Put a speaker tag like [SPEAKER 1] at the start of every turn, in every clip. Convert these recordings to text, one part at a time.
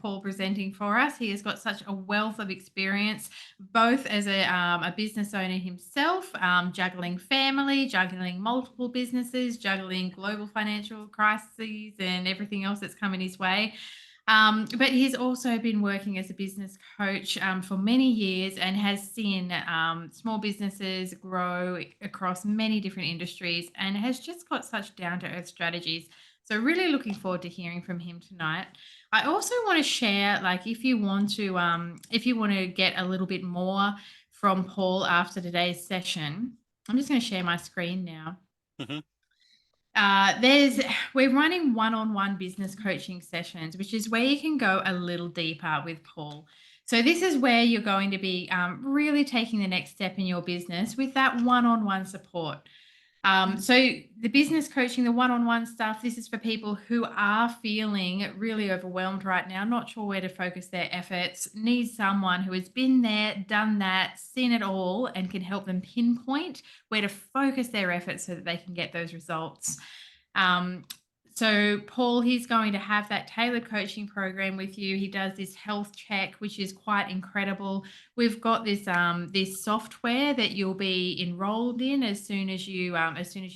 [SPEAKER 1] Paul presenting for us. He has got such a wealth of experience, both as a business owner himself, juggling family, juggling multiple businesses, juggling global financial crises and everything else that's coming his way. But he's also been working as a business coach for many years and has seen small businesses grow across many different industries and has just got such down to earth strategies. So, really looking forward to hearing from him tonight. I also want to share, like, if you want to get a little bit more from Paul after today's session, I'm just going to share my screen now.
[SPEAKER 2] Mhm.
[SPEAKER 1] There's We're running one-on-one business coaching sessions, which is where you can go a little deeper with Paul. So this is where you're going to be really taking the next step in your business with that one-on-one support. So the business coaching, the one-on-one stuff, this is for people who are feeling really overwhelmed right now, not sure where to focus their efforts, need someone who has been there, done that, seen it all, and can help them pinpoint where to focus their efforts so that they can get those results. Um, so Paul, he's going to have that tailored coaching program with you. He does this health check, which is quite incredible. We've got this software that you'll be enrolled in as soon as you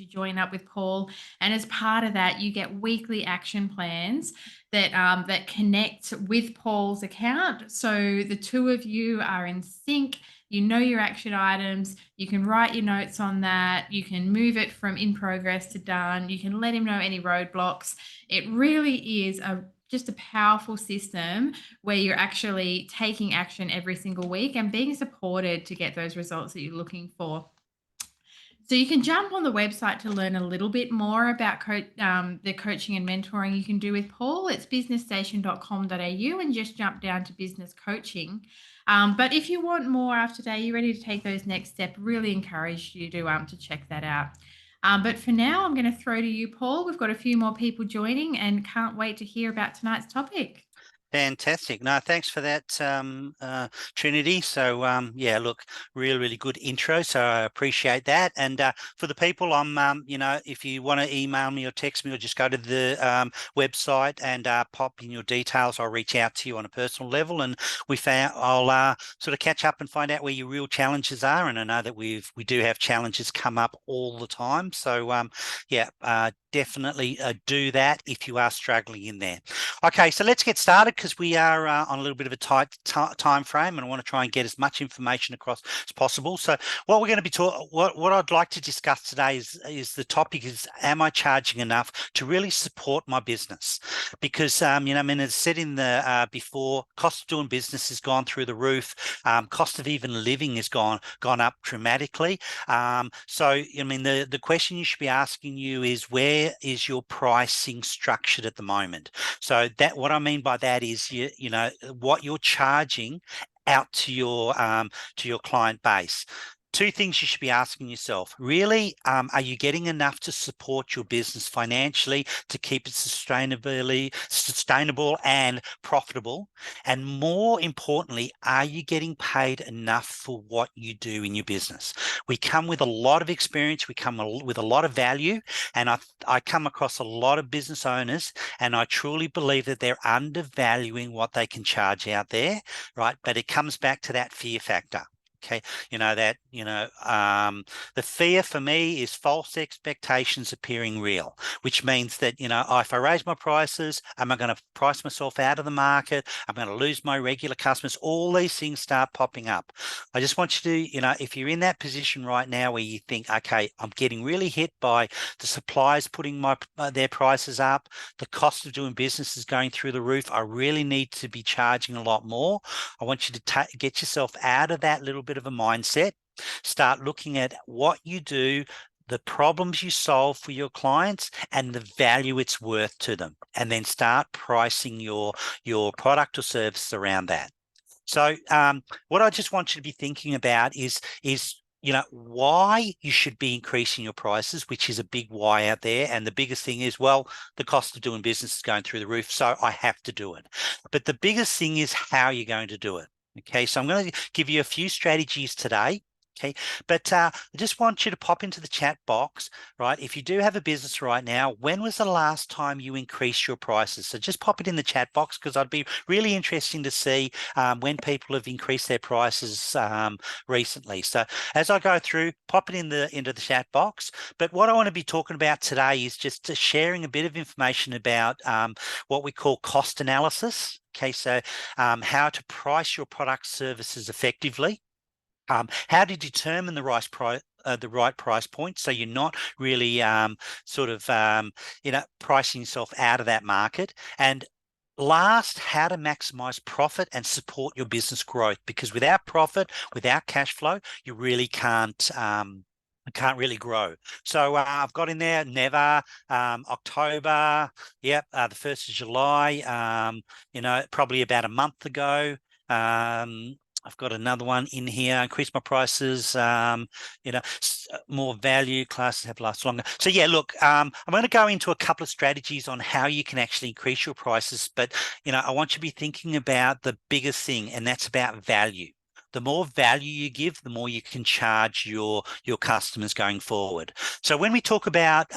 [SPEAKER 1] join up with Paul, and as part of that, you get weekly action plans that connect with Paul's account. So the two of you are in sync. You know your action items. You can write your notes on that. You can move it from in progress to done. You can let him know any roadblocks. It really is just a powerful system where you're actually taking action every single week and being supported to get those results that you're looking for. So you can jump on the website to learn a little bit more about the coaching and mentoring you can do with Paul. It's businessstation.com.au, and just jump down to business coaching. But if you want more after today, you're ready to take those next steps, really encourage you to check that out. But for now, I'm going to throw to you, Paul. We've got a few more people joining and can't wait to hear about tonight's topic.
[SPEAKER 2] Fantastic. No, thanks for that, Trinity. So, yeah, look, really good intro. So I appreciate that. And for the people, if you want to email me or text me or just go to the website and pop in your details, I'll reach out to you on a personal level. And I'll sort of catch up and find out where your real challenges are. And I know that we do have challenges come up all the time. So, definitely do that if you are struggling in there. Okay, so let's get started because we are on a little bit of a tight time frame, and I want to try and get as much information across as possible. So, what we're going to be talking, what I'd like to discuss today is the topic is: am I charging enough to really support my business? Because as said in the before, cost of doing business has gone through the roof. Cost of even living has gone up dramatically. The question you should be asking you is, where is your pricing structured at the moment? So that, what I mean by that is, what you're charging out to your client base. Two things you should be asking yourself: really, are you getting enough to support your business financially to keep it sustainable and profitable? And more importantly, are you getting paid enough for what you do in your business? We come with a lot of experience, we come with a lot of value, and I come across a lot of business owners, and I truly believe that they're undervaluing what they can charge out there, right? But it comes back to that fear factor. Okay, the fear for me is false expectations appearing real, which means that, if I raise my prices, am I going to price myself out of the market? I'm going to lose my regular customers. All these things start popping up. I just want you to, if you're in that position right now where you think, okay, I'm getting really hit by the suppliers putting their prices up, the cost of doing business is going through the roof, I really need to be charging a lot more. I want you to get yourself out of that little bit of a mindset. Start looking at what you do, the problems you solve for your clients, and the value it's worth to them, and then start pricing your product or service around that. So what I just want you to be thinking about is why you should be increasing your prices, which is a big why out there. And the biggest thing is, well, the cost of doing business is going through the roof, so I have to do it. But the biggest thing is how you're going to do it. Okay, so I'm going to give you a few strategies today Okay, but I just want you to pop into the chat box, right? If you do have a business right now, when was the last time you increased your prices? So just pop it in the chat box, because I'd be really interesting to see when people have increased their prices recently. So as I go through, pop it into the chat box. But what I want to be talking about today is just sharing a bit of information about what we call cost analysis. Okay, so how to price your product services effectively. How to determine the right price point, so you're not really pricing yourself out of that market. And last, how to maximize profit and support your business growth, because without profit, without cash flow, you really can't really grow. So I've got in there never, October, yep, the 1st of July, probably about a month ago. I've got another one in here, increase my prices, more value, classes have last longer. So yeah, look, I'm going to go into a couple of strategies on how you can actually increase your prices, but I want you to be thinking about the biggest thing, and that's about value. The more value you give, the more you can charge your customers going forward. So when we talk about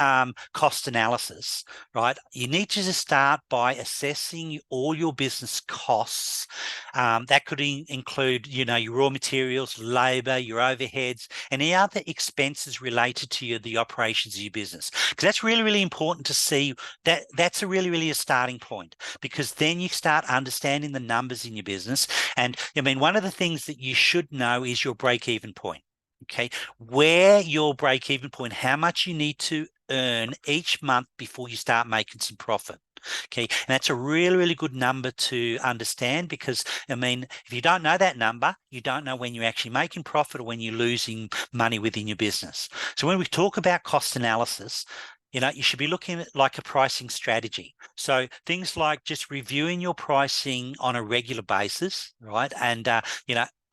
[SPEAKER 2] cost analysis, right, you need to just start by assessing all your business costs. That could include, your raw materials, labor, your overheads, and any other expenses related to the operations of your business. Because that's really, really important to see. That's really a starting point, because then you start understanding the numbers in your business. And one of the things that you should know is your break-even point. Okay, where your break-even point, how much you need to earn each month before you start making some profit. Okay, and that's a really good number to understand, because if you don't know that number, you don't know when you're actually making profit or when you're losing money within your business. So when we talk about cost analysis, you should be looking at like a pricing strategy. So things like just reviewing your pricing on a regular basis, right? And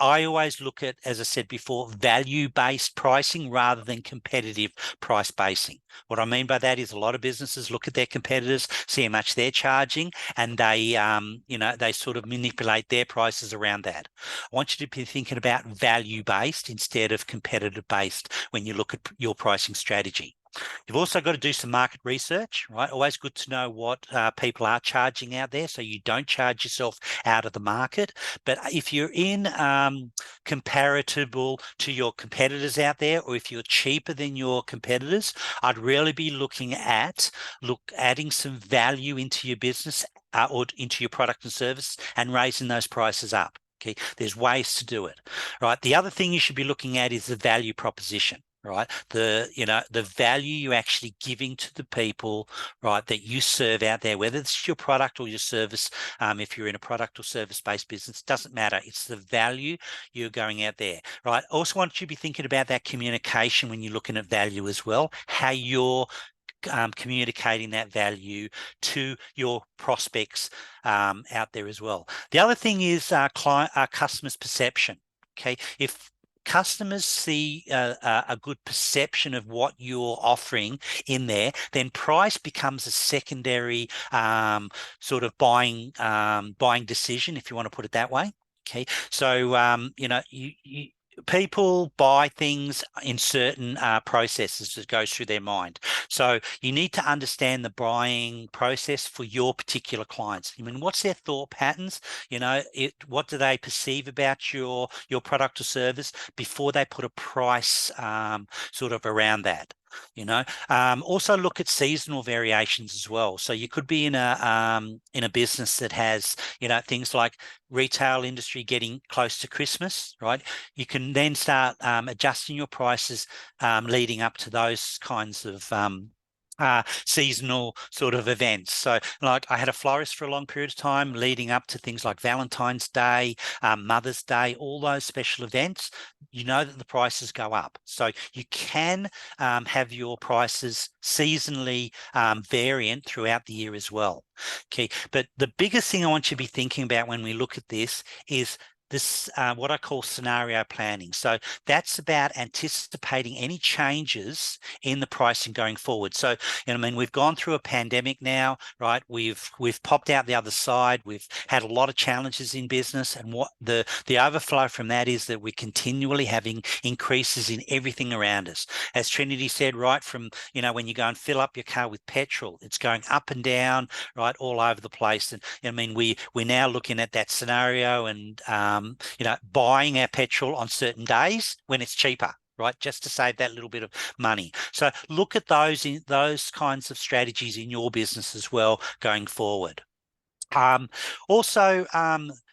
[SPEAKER 2] I always look at, as I said before, value-based pricing rather than competitive price basing. What I mean by that is a lot of businesses look at their competitors, see how much they're charging, and they sort of manipulate their prices around that. I want you to be thinking about value-based instead of competitive-based when you look at your pricing strategy. You've also got to do some market research, right? Always good to know what people are charging out there, so you don't charge yourself out of the market. But if you're in comparable to your competitors out there, or if you're cheaper than your competitors, I'd really be looking at adding some value into your business or into your product and service, and raising those prices up. Okay, there's ways to do it, right? The other thing you should be looking at is the value proposition. Right, the value you're actually giving to the people, right, that you serve out there, whether it's your product or your service. If you're in a product or service-based business, doesn't matter. It's the value you're going out there, right? Also want you to be thinking about that communication when you're looking at value as well, how you're communicating that value to your prospects out there as well. The other thing is customers' perception. Okay, if customers see a good perception of what you're offering in there, then price becomes a secondary sort of buying decision, if you want to put it that way. Okay, so people buy things in certain processes that goes through their mind. So you need to understand the buying process for your particular clients. What's their thought patterns? What do they perceive about your product or service before they put a price sort of around that? Also look at seasonal variations as well. So you could be in a business that has things like retail industry getting close to Christmas, right? You can then start adjusting your prices leading up to those kinds of seasonal sort of events. So like I had a florist for a long period of time leading up to things like Valentine's Day, Mother's Day, all those special events. That the prices go up. So you can have your prices seasonally variant throughout the year as well. Okay, but the biggest thing I want you to be thinking about when we look at this is this what I call scenario planning. So that's about anticipating any changes in the pricing going forward. So, I mean, we've gone through a pandemic now, right? We've popped out the other side. We've had a lot of challenges in business, and what the overflow from that is that we're continually having increases in everything around us. As Trinity said, right from, when you go and fill up your car with petrol, it's going up and down, right, all over the place. And I mean, we're now looking at that scenario and buying our petrol on certain days when it's cheaper, right, just to save that little bit of money. So look at those kinds of strategies in your business as well going forward. Also,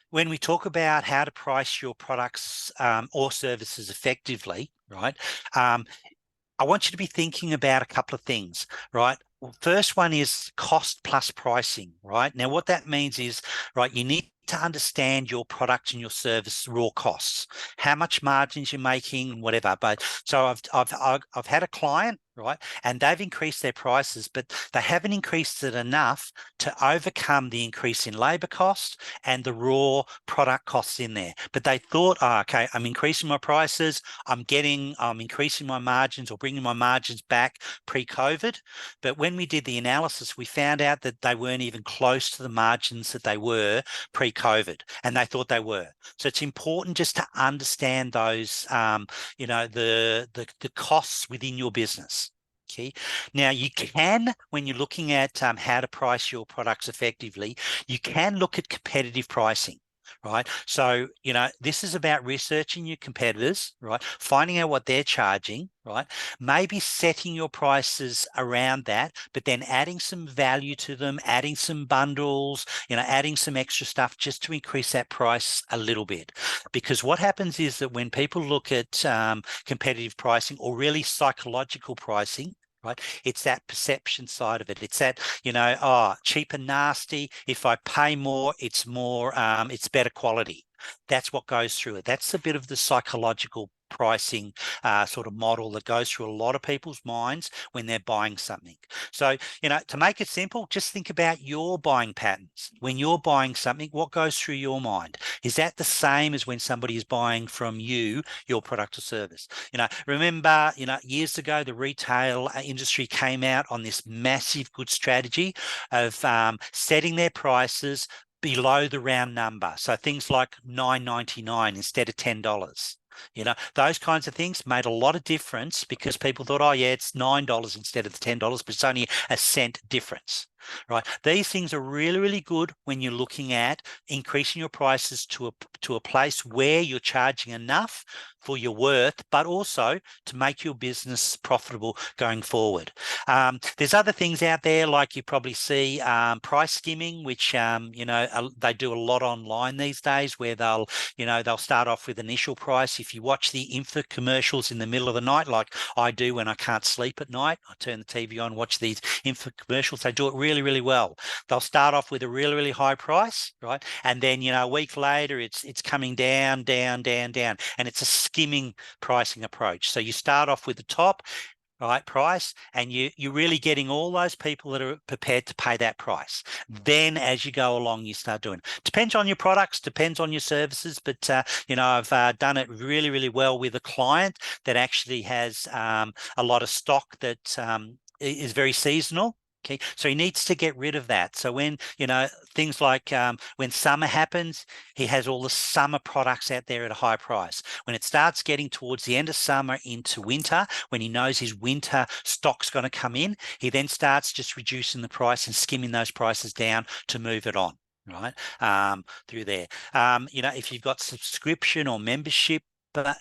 [SPEAKER 2] when we talk about how to price your products or services effectively, right, I want you to be thinking about a couple of things, right? Well, first one is cost plus pricing, right? Now, what that means is, right, you need to understand your product and your service raw costs, how much margins you're making, whatever. But so I've had a client, right, and they've increased their prices, but they haven't increased it enough to overcome the increase in labor costs and the raw product costs in there. But they thought, oh, okay, I'm increasing my prices, I'm increasing my margins or bringing my margins back pre-COVID. But when we did the analysis, we found out that they weren't even close to the margins that they were pre-COVID, and they thought they were. So it's important just to understand those, the costs within your business. Okay. Now you can, when you're looking at how to price your products effectively, you can look at competitive pricing. Right. So, this is about researching your competitors, right? Finding out what they're charging, right? Maybe setting your prices around that, but then adding some value to them, adding some bundles, adding some extra stuff just to increase that price a little bit. Because what happens is that when people look at competitive pricing or really psychological pricing, right, it's that perception side of it. It's that, cheap and nasty. If I pay more, it's more, it's better quality. That's what goes through it. That's a bit of the psychological pricing sort of model that goes through a lot of people's minds when they're buying something. So, to make it simple, just think about your buying patterns. When you're buying something, what goes through your mind? Is that the same as when somebody is buying from you, your product or service? Remember, years ago, the retail industry came out on this massive good strategy of setting their prices below the round number. So things like $9.99 instead of $10. Those kinds of things made a lot of difference because people thought, oh yeah, it's $9 instead of the $10, but it's only a cent difference, right? These things are really, really good when you're looking at increasing your prices to a place where you're charging enough for your worth, but also to make your business profitable going forward. There's other things out there, like you probably see price skimming, which they do a lot online these days, where they'll start off with initial price. If you watch the info commercials in the middle of the night, like I do when I can't sleep at night, I turn the TV on, watch these info commercials. They do it really, really well. They'll start off with a really, really high price, right? And then, a week later, it's coming down, down, down, down. And it's a skimming pricing approach. So you start off with the top, right, price, and you're really getting all those people that are prepared to pay that price. Then as you go along, you start doing it. Depends on your products, depends on your services, but I've done it really, really well with a client that actually has a lot of stock that is very seasonal. Okay, so he needs to get rid of that. So when, things like when summer happens, he has all the summer products out there at a high price. When it starts getting towards the end of summer into winter, when he knows his winter stock's going to come in, he then starts just reducing the price and skimming those prices down to move it on, right, through there. If you've got subscription or membership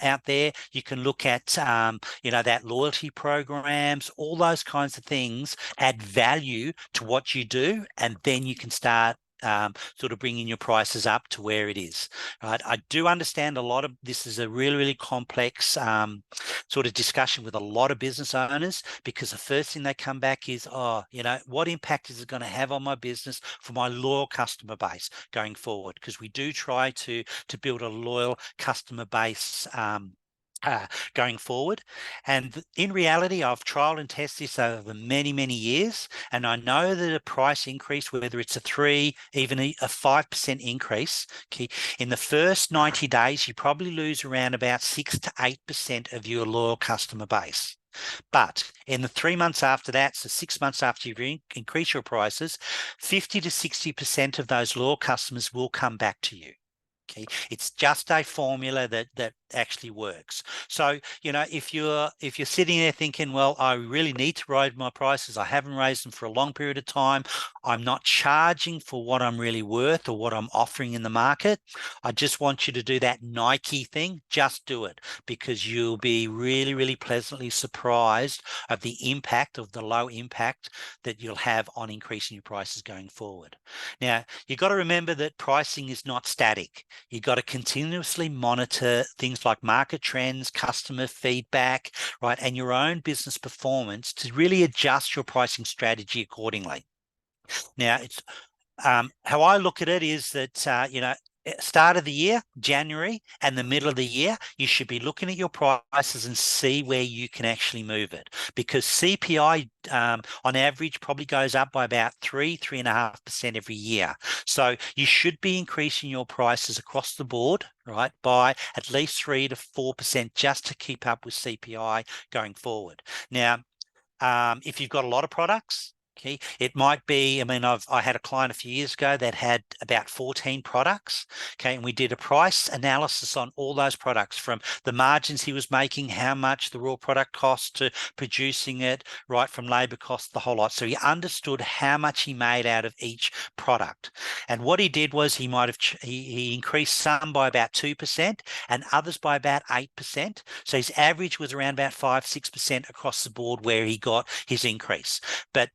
[SPEAKER 2] out there, you can look at that loyalty programs, all those kinds of things add value to what you do, and then you can start sort of bringing your prices up to where it is, right? I do understand a lot of this is a really, really complex sort of discussion with a lot of business owners, because the first thing they come back is, what impact is it going to have on my business for my loyal customer base going forward? Because we do try to build a loyal customer base going forward. And in reality, I've trialed and tested this over many, many years. And I know that a price increase, whether it's a 3, even a 5% increase, okay, in the first 90 days, you probably lose around about 6 to 8% of your loyal customer base. But in the 3 months after that, so 6 months after you increase your prices, 50 to 60% of those loyal customers will come back to you. Okay, it's just a formula that actually works. So, if you're sitting there thinking, well, I really need to raise my prices, I haven't raised them for a long period of time, I'm not charging for what I'm really worth or what I'm offering in the market, I just want you to do that Nike thing. Just do it, because you'll be really, really pleasantly surprised of the impact, of the low impact that you'll have on increasing your prices going forward. Now, you've got to remember that pricing is not static. You've got to continuously monitor things like market trends, customer feedback, right, and your own business performance to really adjust your pricing strategy accordingly. Now, it's how I look at it is that, start of the year, January, and the middle of the year, you should be looking at your prices and see where you can actually move it, because CPI on average probably goes up by about 3.5% every year. So you should be increasing your prices across the board, right, by at least 3 to 4% just to keep up with CPI going forward. Now, if you've got a lot of products, okay, it might be, I had a client a few years ago that had about 14 products, okay, and we did a price analysis on all those products, from the margins he was making, how much the raw product cost to producing it, right from labor costs, the whole lot. So he understood how much he made out of each product. And what he did was he increased some by about 2% and others by about 8%. So his average was around about 5-6% across the board where he got his increase. But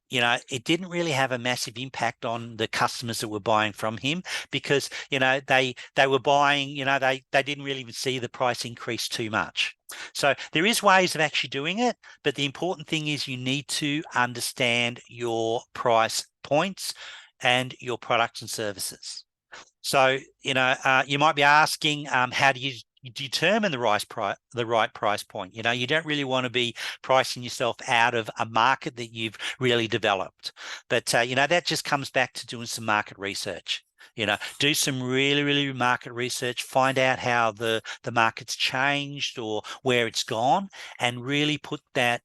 [SPEAKER 2] it didn't really have a massive impact on the customers that were buying from him, because they were buying, they didn't really even see the price increase too much. So there is ways of actually doing it, but the important thing is you need to understand your price points and your products and services. So, you might be asking, how do you determine the right price point? You don't really want to be pricing yourself out of a market that you've really developed. But, that just comes back to doing some market research. Do some really, really market research, find out how the market's changed or where it's gone, and really put that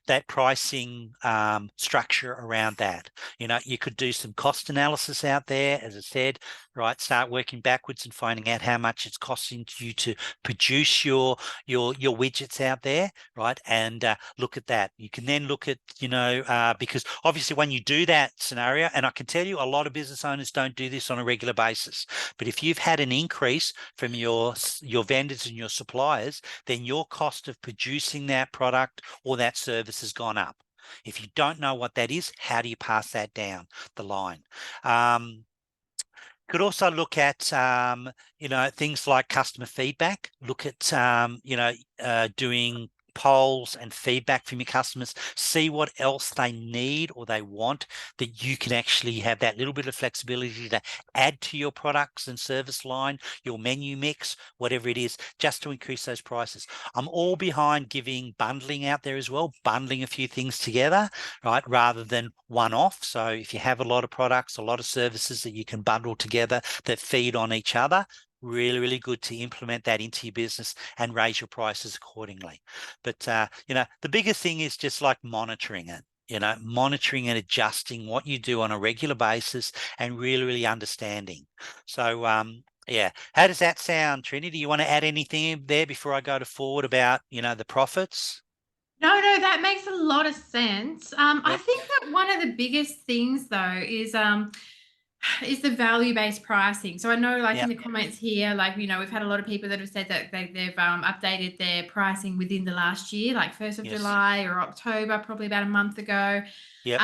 [SPEAKER 2] that pricing structure around that. You could do some cost analysis out there, as I said, right? Start working backwards and finding out how much it's costing you to produce your widgets out there, right? And look at that. You can then look at, because obviously when you do that scenario, and I can tell you a lot of business owners don't do this on a regular basis, but if you've had an increase from your vendors and your suppliers, then your cost of producing that product or that service has gone up. If you don't know what that is, how do you pass that down the line? Could also look at things like customer feedback. Look at doing polls and feedback from your customers. See what else they need or they want that you can actually have that little bit of flexibility to add to your products and service line, your menu mix, whatever it is, just to increase those prices. I'm all behind giving bundling out there as well, bundling a few things together, right, rather than one off. So if you have a lot of products, a lot of services that you can bundle together that feed on each other, really, really good to implement that into your business and raise your prices accordingly. But, the biggest thing is just like monitoring it, monitoring and adjusting what you do on a regular basis and really, really understanding. So, yeah, how does that sound, Trinity? Do you want to add anything there before I go forward about, the profits?
[SPEAKER 1] No, that makes a lot of sense. I
[SPEAKER 2] Yep.
[SPEAKER 1] think that one of the biggest things though is the value-based pricing. So I know, like in
[SPEAKER 2] Yep.
[SPEAKER 1] the comments here, like we've had a lot of people that have said that they've updated their pricing within the last year, like 1st of
[SPEAKER 2] Yes.
[SPEAKER 1] July or October, probably about a month ago.
[SPEAKER 2] Yep.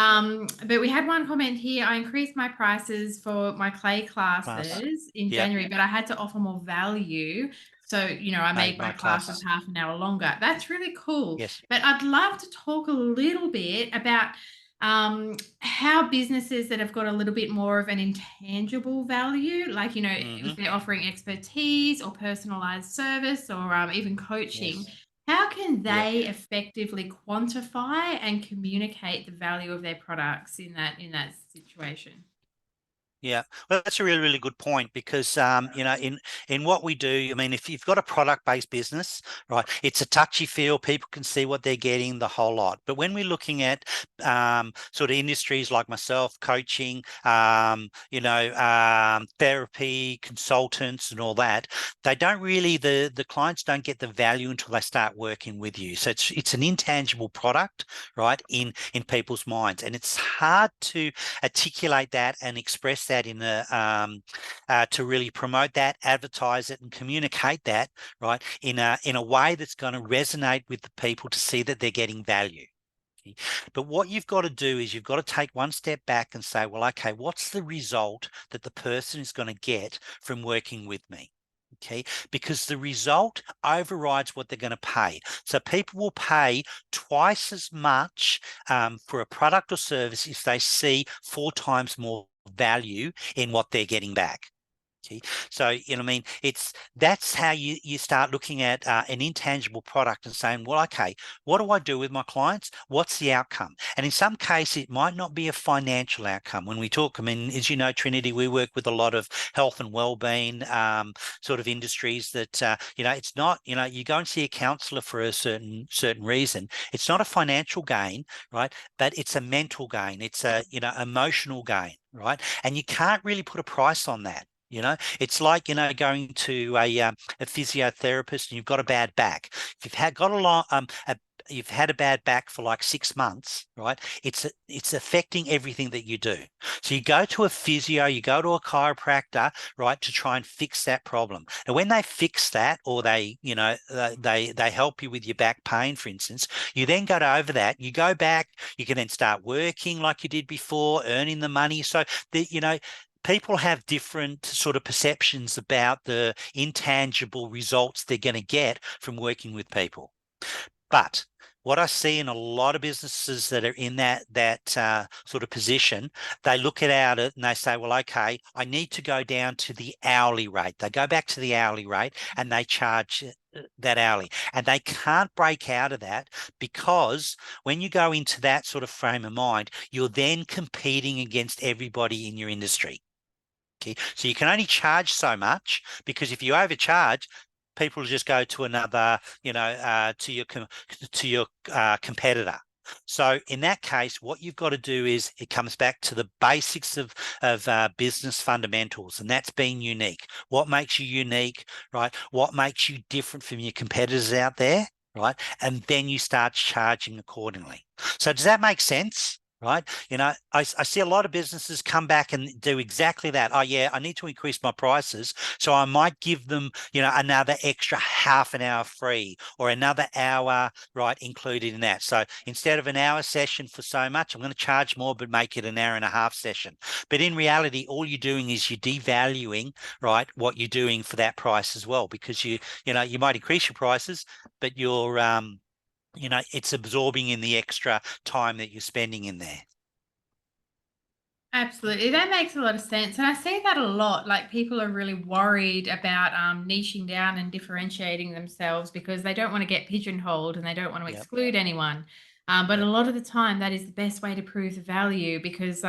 [SPEAKER 1] But we had one comment here. I increased my prices for my clay
[SPEAKER 2] Class.
[SPEAKER 1] classes in
[SPEAKER 2] Yep.
[SPEAKER 1] January, but I had to offer more value. So, I
[SPEAKER 2] Made
[SPEAKER 1] made my
[SPEAKER 2] my
[SPEAKER 1] classes
[SPEAKER 2] classes.
[SPEAKER 1] half an hour longer. That's really cool.
[SPEAKER 2] Yes.
[SPEAKER 1] But I'd love to talk a little bit about How businesses that have got a little bit more of an intangible value, like, if
[SPEAKER 2] Hmm.
[SPEAKER 1] they're offering expertise or personalized service or even coaching,
[SPEAKER 2] Yes.
[SPEAKER 1] how can
[SPEAKER 2] Yeah.
[SPEAKER 1] they effectively quantify and communicate the value of their products in that situation?
[SPEAKER 2] Yeah, well, that's a really, really good point because in what we do, I mean, if you've got a product-based business, right, it's a touchy feel. People can see what they're getting, the whole lot. But when we're looking at sort of industries like myself, coaching, therapy, consultants, and all that, they don't really the clients don't get the value until they start working with you. So it's an intangible product, right, in people's minds, and it's hard to articulate that and express that in to really promote that, advertise it, and communicate that, right, in a way that's going to resonate with the people to see that they're getting value. But what you've got to do is you've got to take one step back and say, well, okay, what's the result that the person is going to get from working with me? Okay, because the result overrides what they're going to pay. So people will pay twice as much for a product or service if they see 4 times more value in what they're getting back. Okay. So, I mean, that's how you start looking at an intangible product and saying, well, okay, what do I do with my clients? What's the outcome? And in some cases, it might not be a financial outcome. When we talk, I mean, as you know, Trinity, we work with a lot of health and well-being sort of industries that, it's not, you go and see a counselor for a certain reason. It's not a financial gain, right? But it's a mental gain. It's a, emotional gain, right? And you can't really put a price on that. It's like, going to a physiotherapist and you've got a bad back. If you've had got a long, you've had a bad back for like 6 months, right? It's affecting everything that you do. So you go to a physio, you go to a chiropractor, right, to try and fix that problem. And when they fix that, or they help you with your back pain, for instance, you then go over that. You go back. You can then start working like you did before, earning the money. So people have different sort of perceptions about the intangible results they're going to get from working with people. But what I see in a lot of businesses that are in that sort of position, they look at it and they say, well, okay, I need to go down to the hourly rate. They go back to the hourly rate and they charge that hourly. And they can't break out of that because when you go into that sort of frame of mind, you're then competing against everybody in your industry. Okay, so you can only charge so much because if you overcharge, people just go to another, to your competitor. So in that case, what you've got to do is it comes back to the basics of business fundamentals, and that's being unique. What makes you unique, right? What makes you different from your competitors out there, right? And then you start charging accordingly. So does that make sense? Right. I see a lot of businesses come back and do exactly that. Oh, yeah, I need to increase my prices. So I might give them, another extra half an hour free or another hour, right, included in that. So instead of an hour session for so much, I'm going to charge more, but make it an hour and a half session. But in reality, all you're doing is you're devaluing, right, what you're doing for that price as well, because you might increase your prices, but it's absorbing in the extra time that you're spending in there.
[SPEAKER 1] Absolutely. That makes a lot of sense. And I see that a lot. Like, people are really worried about niching down and differentiating themselves because they don't want to get pigeonholed and they don't want to
[SPEAKER 2] Yep.
[SPEAKER 1] exclude anyone. But a
[SPEAKER 2] Yep.
[SPEAKER 1] lot of the time, that is the best way to prove the value because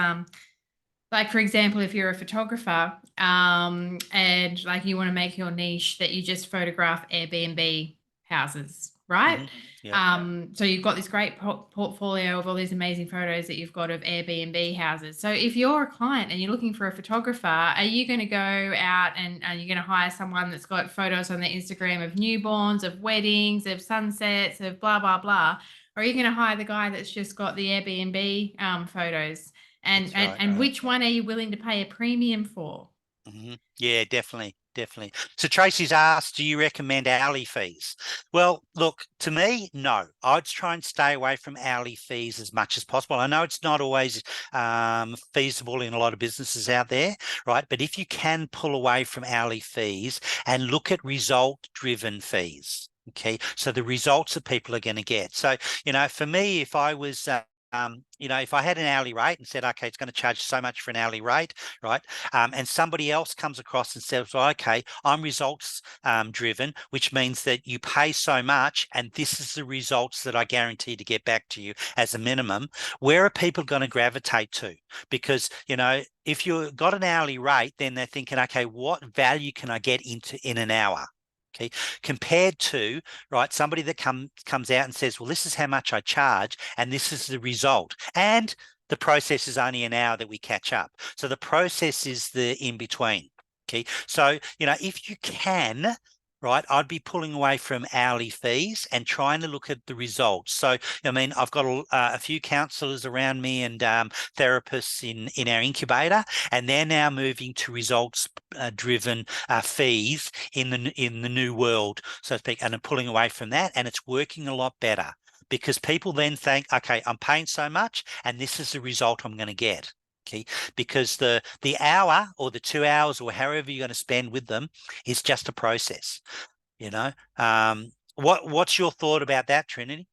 [SPEAKER 1] like, for example, if you're a photographer, and like you want to make your niche that you just photograph Airbnb houses, right?
[SPEAKER 2] Hmm. Yep.
[SPEAKER 1] So you've got this great portfolio of all these amazing photos that you've got of Airbnb houses. So if you're a client and you're looking for a photographer, are you going to go out and are you going to hire someone that's got photos on their Instagram of newborns, of weddings, of sunsets, of blah blah blah? Or are you going to hire the guy that's just got the Airbnb photos? And
[SPEAKER 2] That's
[SPEAKER 1] and
[SPEAKER 2] right.
[SPEAKER 1] and which one are you willing to pay a premium for?
[SPEAKER 2] Yeah, definitely, definitely. So Tracy's asked, do you recommend hourly fees? Well, look, to me, no. I'd try and stay away from hourly fees as much as possible. I know it's not always feasible in a lot of businesses out there, right? But if you can pull away from hourly fees and look at result-driven fees. Okay, so the results that people are going to get. So, for me, if I was if I had an hourly rate and said, okay, it's going to charge so much for an hourly rate, right? And somebody else comes across and says, well, okay, I'm results driven, which means that you pay so much and this is the results that I guarantee to get back to you as a minimum. Where are people going to gravitate to? Because, if you've got an hourly rate, then they're thinking, okay, what value can I get into in an hour? Okay, compared to, right, somebody that comes out and says, well, this is how much I charge and this is the result, and the process is only an hour that we catch up. So the process is the in between. Okay, so if you can, right, I'd be pulling away from hourly fees and trying to look at the results. So I've got a few counselors around me and therapists in our incubator, and they're now moving to results driven fees in the new world, so to speak, and I'm pulling away from that, and it's working a lot better because people then think, okay, I'm paying so much and this is the result I'm going to get. Okay, because the hour or the 2 hours or however you're going to spend with them is just a process. What's your thought about that, Trinity?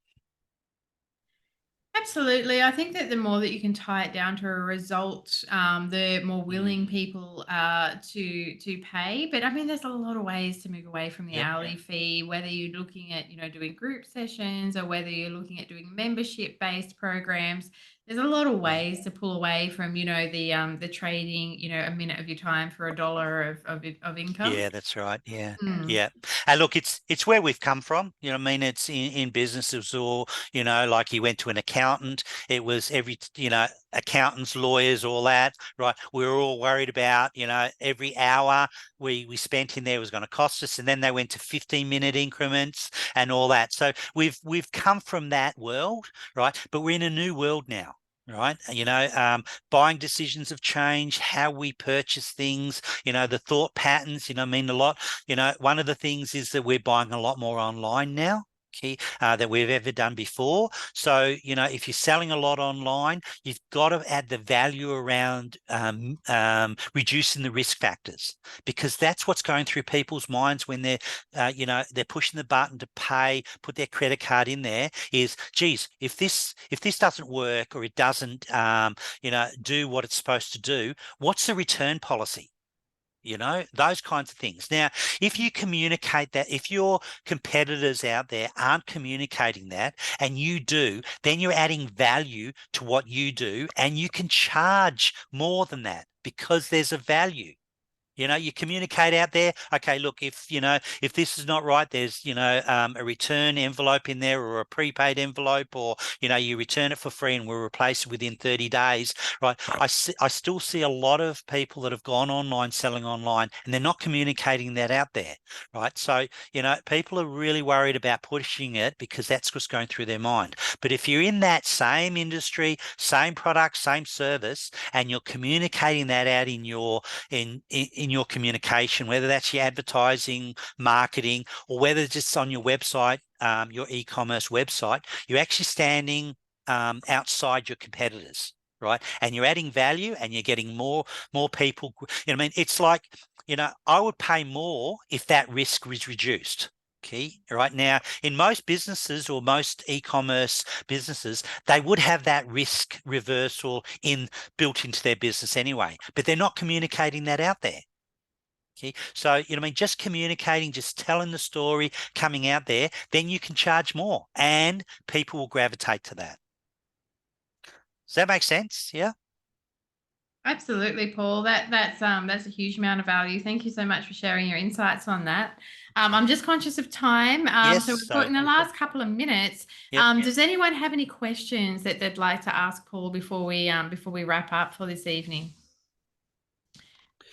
[SPEAKER 1] Absolutely. I think that the more that you can tie it down to a result, the more willing people are to pay. But I mean, there's a lot of ways to move away from the
[SPEAKER 2] Yep.
[SPEAKER 1] hourly fee, whether you're looking at, doing group sessions or whether you're looking at doing membership-based programs. There's a lot of
[SPEAKER 2] Yeah.
[SPEAKER 1] ways to pull away from, the trading, a minute of your time for $1 of income.
[SPEAKER 2] Yeah, that's right. Yeah.
[SPEAKER 1] Mm.
[SPEAKER 2] Yeah. And look, it's where we've come from. It's in businesses, or, like you went to an accountant, it was accountants, lawyers, all that, right? We were all worried about, every hour we spent in there was going to cost us. And then they went to 15-minute increments and all that. So we've come from that world, right? But we're in a new world now. Right. Buying decisions have changed, how we purchase things, the thought patterns, a lot. One of the things is that we're buying a lot more online now. Okay, that we've ever done before. So, if you're selling a lot online, you've got to add the value around reducing the risk factors, because that's what's going through people's minds when they're pushing the button to pay, put their credit card in there. Is, geez, if this doesn't work, or it doesn't, do what it's supposed to do, what's the return policy? Those kinds of things. Now, if you communicate that, if your competitors out there aren't communicating that and you do, then you're adding value to what you do, and you can charge more than that because there's a value. You communicate out there. Okay, look, if this is not right, there's, a return envelope in there, or a prepaid envelope, or, you return it for free and we'll replace it within 30 days, right? I still see a lot of people that have gone online, selling online, and they're not communicating that out there, right? So, people are really worried about pushing it because that's what's going through their mind. But if you're in that same industry, same product, same service, and you're communicating that out in your communication, whether that's your advertising, marketing, or whether it's just on your website, your e-commerce website, you're actually standing outside your competitors, right? And you're adding value, and you're getting more people. It's like, I would pay more if that risk was reduced. Okay, right now, in most businesses or most e-commerce businesses, they would have that risk reversal built into their business anyway, but they're not communicating that out there. Okay, so just communicating, just telling the story, coming out there, then you can charge more, and people will gravitate to that. Does that make sense? Yeah.
[SPEAKER 1] Absolutely, Paul. That's a huge amount of value. Thank you so much for sharing your insights on that. I'm just conscious of time,
[SPEAKER 2] Yes.
[SPEAKER 1] so we've got in the last couple of minutes.
[SPEAKER 2] Yep.
[SPEAKER 1] Does anyone have any questions that they'd like to ask Paul before we wrap up for this evening?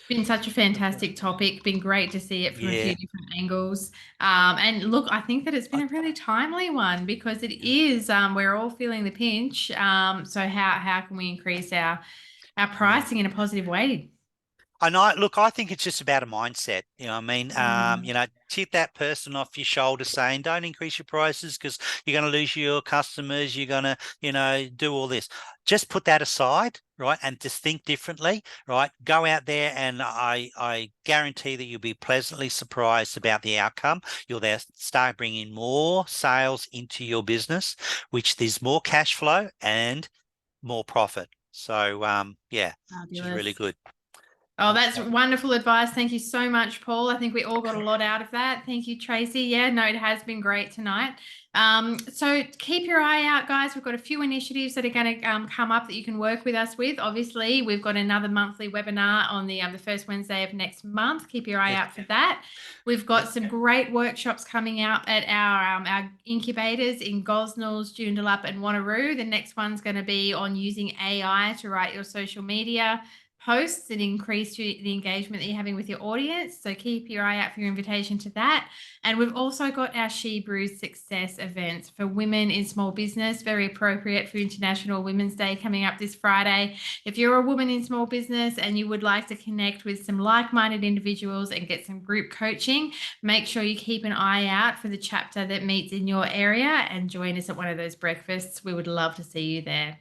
[SPEAKER 1] Been such a fantastic topic. Been great to see it from a few
[SPEAKER 2] Yeah.
[SPEAKER 1] different angles. And look, I think that it's been a really timely one because it is. We're all feeling the pinch. So how can we increase our pricing in a positive way?
[SPEAKER 2] I think it's just about a mindset.
[SPEAKER 1] Mm.
[SPEAKER 2] Tip that person off your shoulder saying, don't increase your prices because you're going to lose your customers. You're going to, do all this. Just put that aside, right, and just think differently, right, go out there, and I guarantee that you'll be pleasantly surprised about the outcome. You'll then start bringing more sales into your business, which there's more cash flow and more profit. So yeah, which is really
[SPEAKER 1] Fabulous.
[SPEAKER 2] good.
[SPEAKER 1] Oh, that's
[SPEAKER 2] Okay.
[SPEAKER 1] wonderful advice. Thank you so much, Paul. I think we all got a lot out of that. Thank you, Tracy. Yeah, no, it has been great tonight. So keep your eye out, guys. We've got a few initiatives that are going to come up that you can work with us with. Obviously, we've got another monthly webinar on the first Wednesday of next month. Keep your eye
[SPEAKER 2] Yes.
[SPEAKER 1] out for that. We've got some great workshops coming out at our incubators in Gosnells, Joondalup, and Wanneroo. The next one's going to be on using AI to write your social media posts and increase the engagement that you're having with your audience. So keep your eye out for your invitation to that. And we've also got our She Brews Success events for women in small business, very appropriate for International Women's Day coming up this Friday. If you're a woman in small business and you would like to connect with some like-minded individuals and get some group coaching, make sure you keep an eye out for the chapter that meets in your area and join us at one of those breakfasts. We would love to see you there.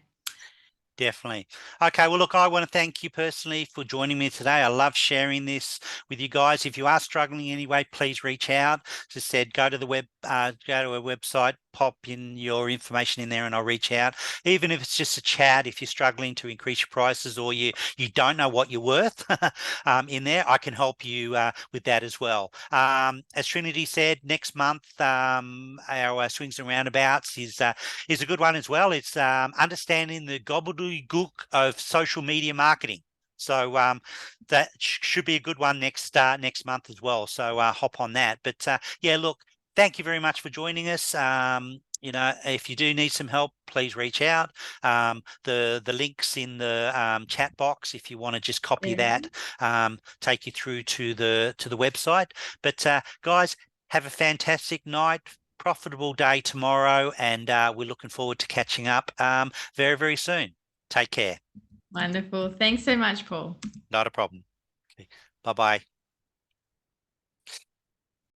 [SPEAKER 2] Definitely. Okay, well, look, I want to thank you personally for joining me today. I love sharing this with you guys. If you are struggling anyway, please reach out. Just said, go to the web, go to our website, pop in your information in there, and I'll reach out. Even if it's just a chat, if you're struggling to increase your prices or you don't know what you're worth in there, I can help you with that as well. As Trinity said, next month our swings and roundabouts is a good one as well. It's understanding the gobbledygook of social media marketing. So that should be a good one next month as well. So hop on that. But yeah, look, thank you very much for joining us. If you do need some help, please reach out. The links in the chat box, if you want to just copy that, take you through to the website. But guys, have a fantastic night. Profitable day tomorrow, and we're looking forward to catching up very, very soon. Take care.
[SPEAKER 1] Wonderful. Thanks so much, Paul.
[SPEAKER 2] Not a problem. Okay. Bye-bye.